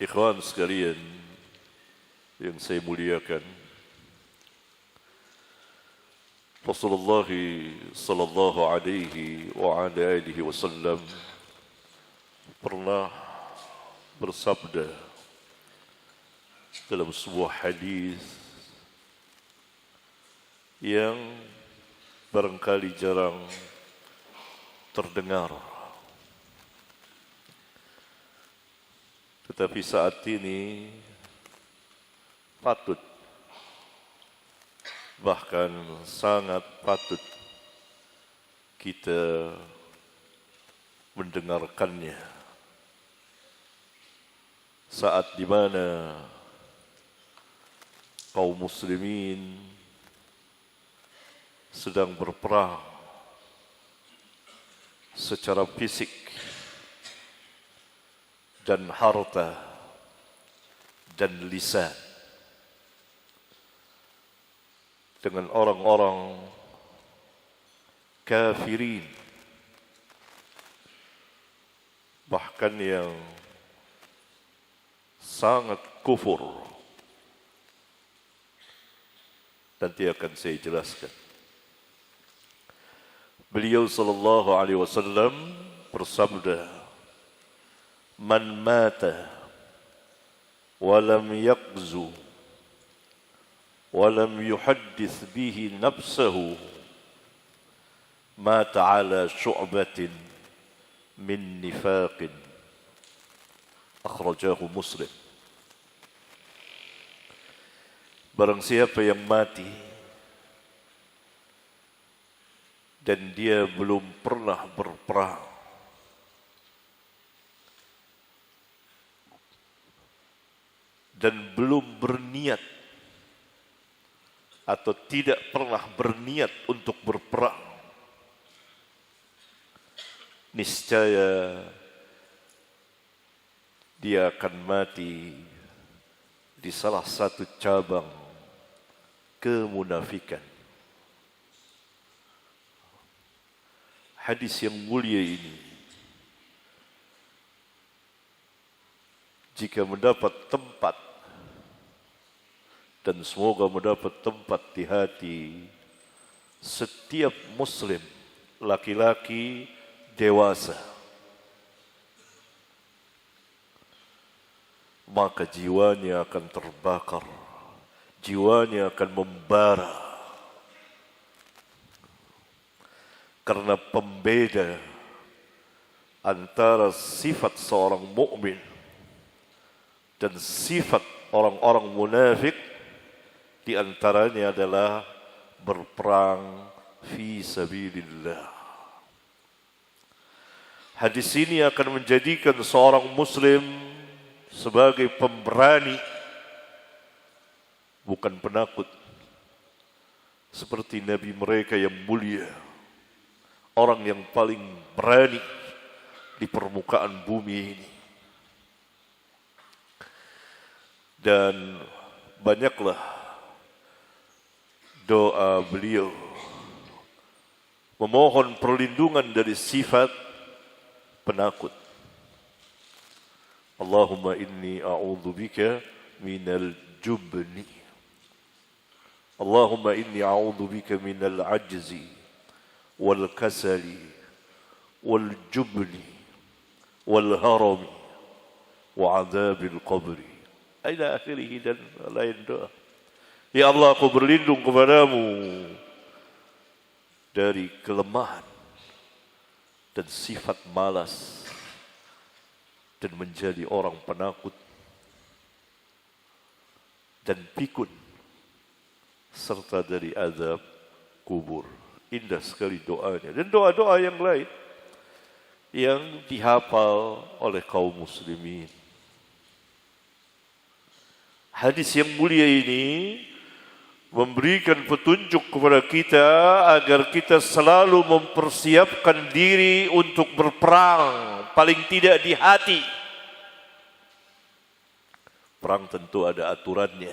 Ikhwan sekalian yang saya muliakan, Rasulullah sallallahu alaihi wa ala alihi wasallam pernah bersabda dalam sebuah hadis yang barangkali jarang terdengar, tetapi saat ini patut, bahkan sangat patut kita mendengarkannya saat di mana kaum muslimin sedang berperang secara fisik dan harta dan lisan dengan orang-orang kafirin, bahkan yang sangat kufur. Nanti akan saya jelaskan. Beliau sallallahu alaihi wasallam bersabda, "Man mata wa lam yaqzu wa lam yuhaddits bihi nafsahu mata ala syu'batin min nifaqin." Akhrajahu Muslim. Barang siapa yang mati dan dia belum pernah berperang, dan belum berniat atau tidak pernah berniat untuk berperang, niscaya dia akan mati di salah satu cabang kemunafikan. Hadis yang mulia ini jika mendapat tempat, dan semoga mendapat tempat di hati setiap muslim laki-laki dewasa, maka jiwanya akan terbakar, jiwanya akan membara, karena pembeda antara sifat seorang mukmin dan sifat orang-orang munafik di antaranya adalah berperang fi sabilillah. Hadis ini akan menjadikan seorang muslim sebagai pemberani, bukan penakut, seperti nabi mereka yang mulia, orang yang paling berani di permukaan bumi ini. Dan banyaklah doa beliau memohon perlindungan dari sifat penakut. Allahumma inni a'udzu bika minal jubni. Allahumma inni a'udzu bika minal ajzi wal kasali wal jubni wal harami wa adzabil qabri. Ila akhirih, dan lain doa. Ya Allah, aku berlindung kepadamu dari kelemahan dan sifat malas dan menjadi orang penakut dan pikun, serta dari azab kubur. Indah sekali doanya, dan doa-doa yang lain yang dihafal oleh kaum muslimin. Hadis yang mulia ini memberikan petunjuk kepada kita agar kita selalu mempersiapkan diri untuk berperang, paling tidak di hati. Perang tentu ada aturannya,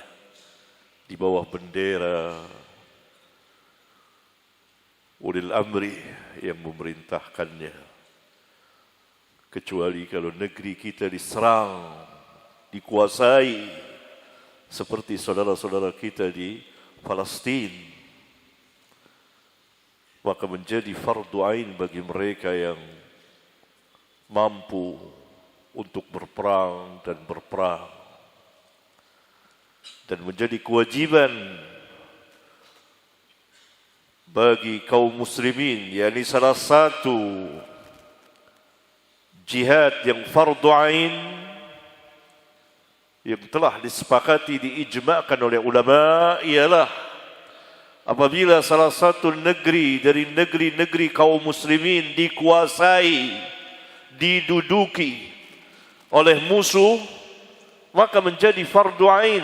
di bawah bendera ulil amri yang memerintahkannya. Kecuali kalau negeri kita diserang dikuasai seperti saudara-saudara kita di Palestina, maka menjadi fardu ain bagi mereka yang mampu untuk berperang dan berperang, dan menjadi kewajiban bagi kaum muslimin, yakni salah satu jihad yang fardu ain yang telah disepakati, diijma'kan oleh ulama, ialah apabila salah satu negeri dari negeri-negeri kaum muslimin dikuasai, diduduki oleh musuh, maka menjadi fardu ain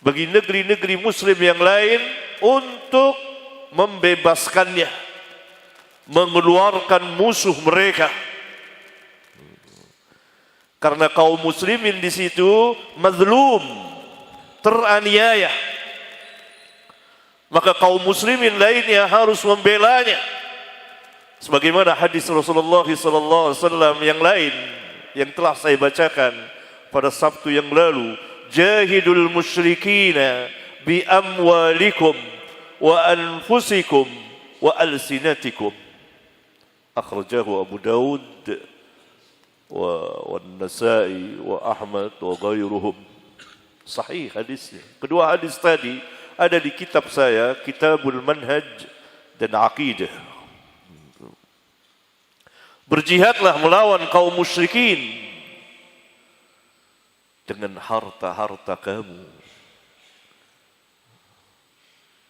bagi negeri-negeri muslim yang lain untuk membebaskannya, mengeluarkan musuh mereka. Karena kaum muslimin di situ mazlum, teraniaya, maka kaum muslimin lainnya harus membelanya. Sebagaimana hadis Rasulullah SAW yang lain yang telah saya bacakan pada Sabtu yang lalu, jahidul musyrikina bi amwalikum wa anfusikum wa alsinatikum, akhrajahu Abu Daud wa An-Nasa'i wa Ahmad wa ghairuhum. Sahih hadisnya. Kedua hadis tadi ada di kitab saya, Kitabul Manhaj dan Aqidah. Berjihadlah melawan kaum musyrikin dengan harta-harta kamu.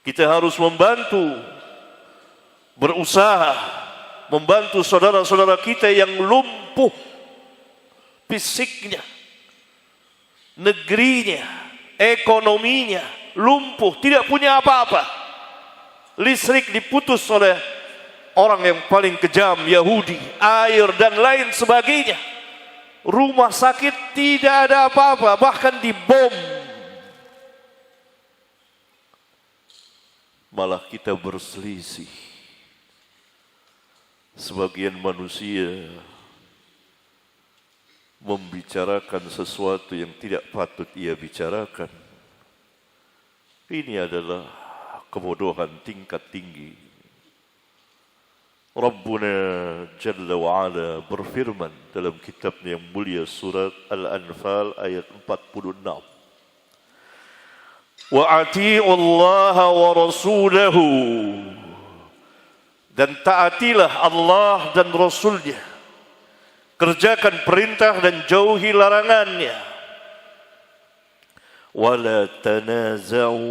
Kita harus membantu, berusaha membantu saudara-saudara kita yang lumpuh fisiknya, negerinya, ekonominya lumpuh, tidak punya apa-apa. Listrik diputus oleh orang yang paling kejam, Yahudi, air dan lain sebagainya. Rumah sakit tidak ada apa-apa, bahkan dibom. Malah kita berselisih. Sebagian manusia membicarakan sesuatu yang tidak patut ia bicarakan. Ini adalah kebodohan tingkat tinggi. Rabbuna Jalla wa'ala berfirman dalam kitabnya yang mulia, surat Al-Anfal ayat 46. Wa ati'u Allah wa rasulahu, dan taatilah Allah dan Rasulnya, kerjakan perintah dan jauhi larangannya. Wala tanaza'u,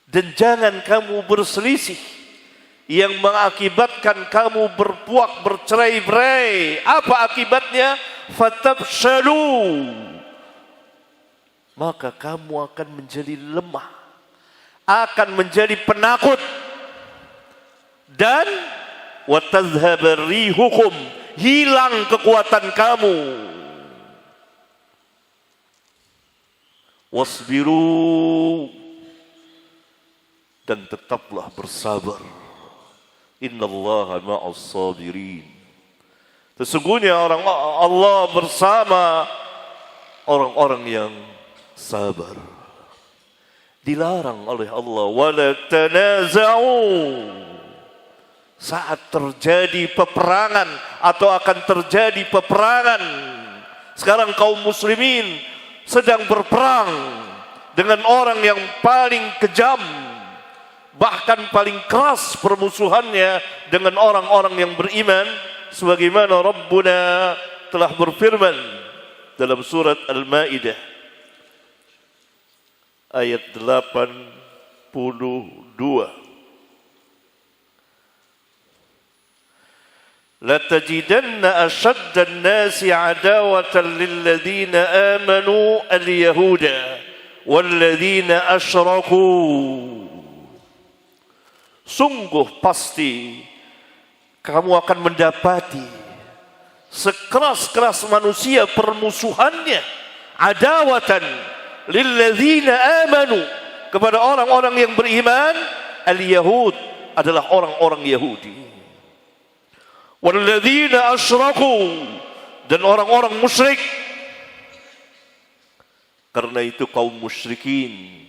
dan jangan kamu berselisih yang mengakibatkan kamu berpuak, bercerai-berai. Apa akibatnya? Fatafshalu, maka kamu akan menjadi lemah, akan menjadi penakut, dan watadhhab rihukum, hilang kekuatan kamu. Wasbiru, dan tetaplah bersabar. Innallaha ma'as sabirin. Sesungguhnya Allah bersama orang-orang yang sabar. Dilarang oleh Allah, wala tanaza'u, saat terjadi peperangan atau akan terjadi peperangan. Sekarang kaum muslimin sedang berperang dengan orang yang paling kejam, bahkan paling keras permusuhannya dengan orang-orang yang beriman, sebagaimana Rabbuna telah berfirman dalam surat Al-Maidah ayat 82. لَتَجِدَنَّ أَشَدَّ النَّاسِ عَدَاوَةً لِلَّذِينَ آمَنُوا الْيَهُودَ وَالَّذِينَ أَشْرَكُوا. Sungguh pasti kamu akan mendapati sekeras-keras manusia permusuhannya, adawatan lilladzina amanu, kepada orang-orang yang beriman. Al-Yahud adalah orang-orang Yahudi. Walladzina asyraku, dan orang-orang musyrik. Karena itu kaum musyrikin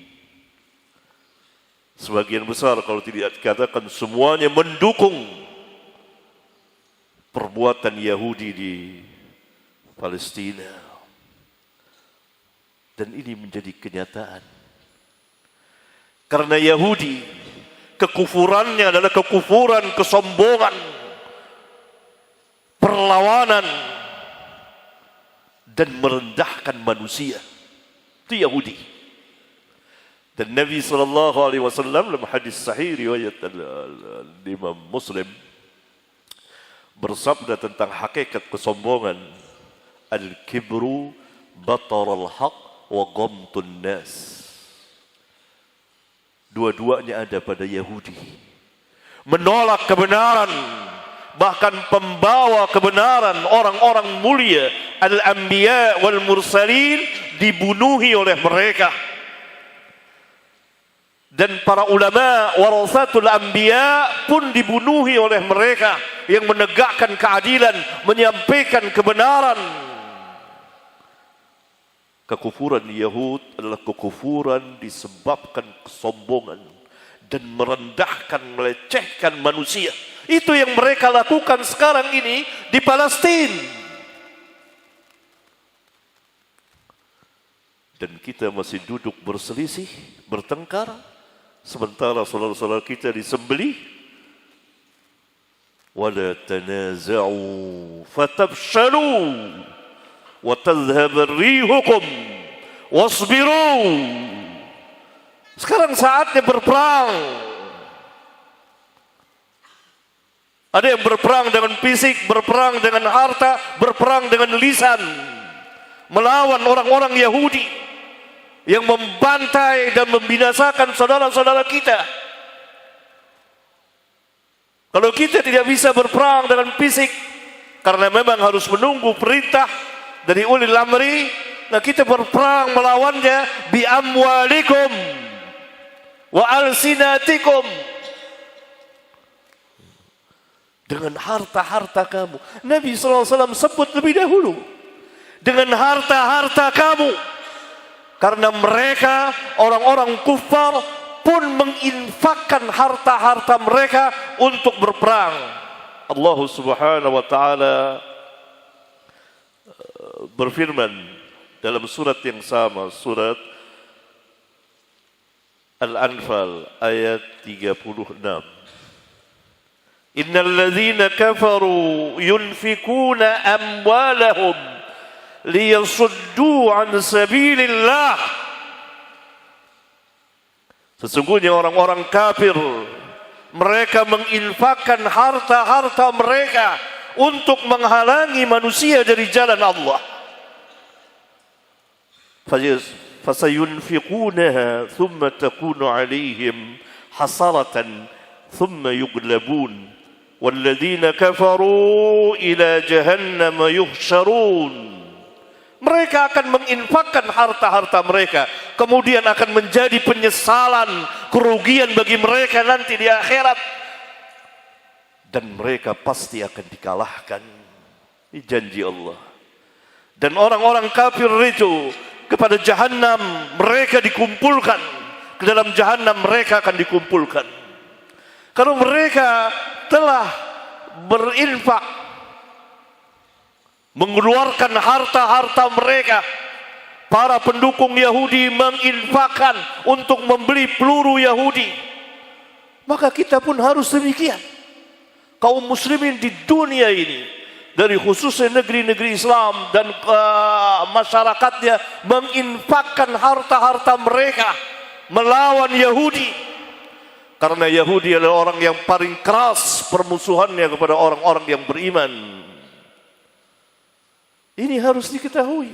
sebagian besar, kalau tidak dikatakan semuanya, mendukung perbuatan Yahudi di Palestina. Dan ini menjadi kenyataan. Karena Yahudi, kekufurannya adalah kekufuran, kesombongan, perlawanan, dan merendahkan manusia. Itu Yahudi. Dan Nabi SAW dalam hadis sahih riwayat Imam Muslim bersabda tentang hakikat kesombongan, al-kibru bataral haq wa ghamtun nas. Dua-duanya ada pada Yahudi. Menolak kebenaran, bahkan pembawa kebenaran, orang-orang mulia, al-anbiya wal mursalin, dibunuhi oleh mereka. Dan para ulama warasatul anbiya pun dibunuhi oleh mereka yang menegakkan keadilan, menyampaikan kebenaran. Kekufuran Yahud adalah kekufuran disebabkan kesombongan dan merendahkan, melecehkan manusia. Itu yang mereka lakukan sekarang ini di Palestina. Dan kita masih duduk berselisih, bertengkar, sementara saudara-saudara kita disembelih. Wala tanaza'u fatabshalu wa tadhhab rihukum wasbiru. Sekarang saatnya berperang. Ada yang berperang dengan fisik, berperang dengan harta, berperang dengan lisan, melawan orang-orang Yahudi yang membantai dan membinasakan saudara-saudara kita. Kalau kita tidak bisa berperang dengan fisik, karena memang harus menunggu perintah dari ulil amri, nah kita berperang melawannya bi amwalikum wa alsinatikum, dengan harta-harta kamu. Nabi SAW sebut lebih dahulu, dengan harta-harta kamu. Karena mereka, orang-orang kufar pun menginfakkan harta-harta mereka untuk berperang. Allah Subhanahu wa taala berfirman dalam surat yang sama, surat Al-Anfal ayat 36. Innal ladzina kafaru yunfikuna amwalahum liyasuddu an sabilillah. Sesungguhnya orang-orang kafir, mereka menginfakkan harta-harta mereka untuk menghalangi manusia dari jalan Allah. Fasayunfiqunaha thumma takunu alaihim hasaratan thumma yughlabun walladzina kafaru ila jahannam yuhsyarun. Mereka akan menginfakkan harta-harta mereka, kemudian akan menjadi penyesalan, kerugian bagi mereka nanti di akhirat, dan mereka pasti akan dikalahkan. Ini janji Allah. Dan orang-orang kafir itu kepada jahanam mereka dikumpulkan, ke dalam jahanam mereka akan dikumpulkan. Kalau mereka telah berinfak, mengeluarkan harta-harta mereka, para pendukung Yahudi menginfakkan untuk membeli peluru Yahudi, maka kita pun harus demikian. Kaum muslimin di dunia ini, dari khususnya negeri-negeri Islam dan masyarakatnya, menginfakkan harta-harta mereka melawan Yahudi. Karena Yahudi adalah orang yang paling keras permusuhannya kepada orang-orang yang beriman. Ini harus diketahui.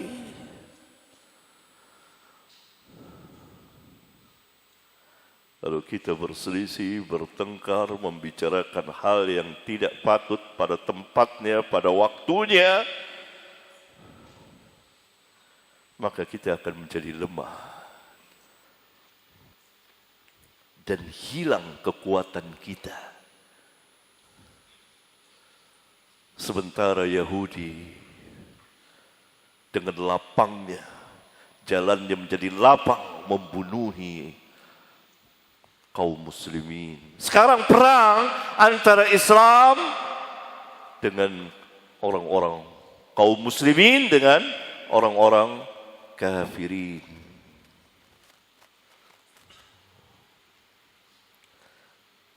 Kalau kita berselisih, bertengkar, membicarakan hal yang tidak patut pada tempatnya, pada waktunya, maka kita akan menjadi lemah dan hilang kekuatan kita. Sementara Yahudi dengan lapangnya, jalannya menjadi lapang membunuhi kaum muslimin. Sekarang perang antara Islam dengan orang-orang kaum muslimin dengan orang-orang kafirin.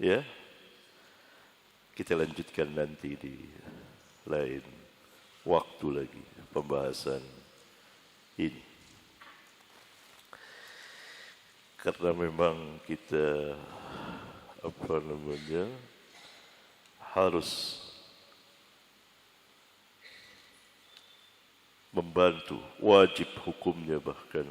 Ya, kita lanjutkan nanti di lain waktu lagi pembahasan ini. Karena memang kita harus membantu, wajib hukumnya bahkan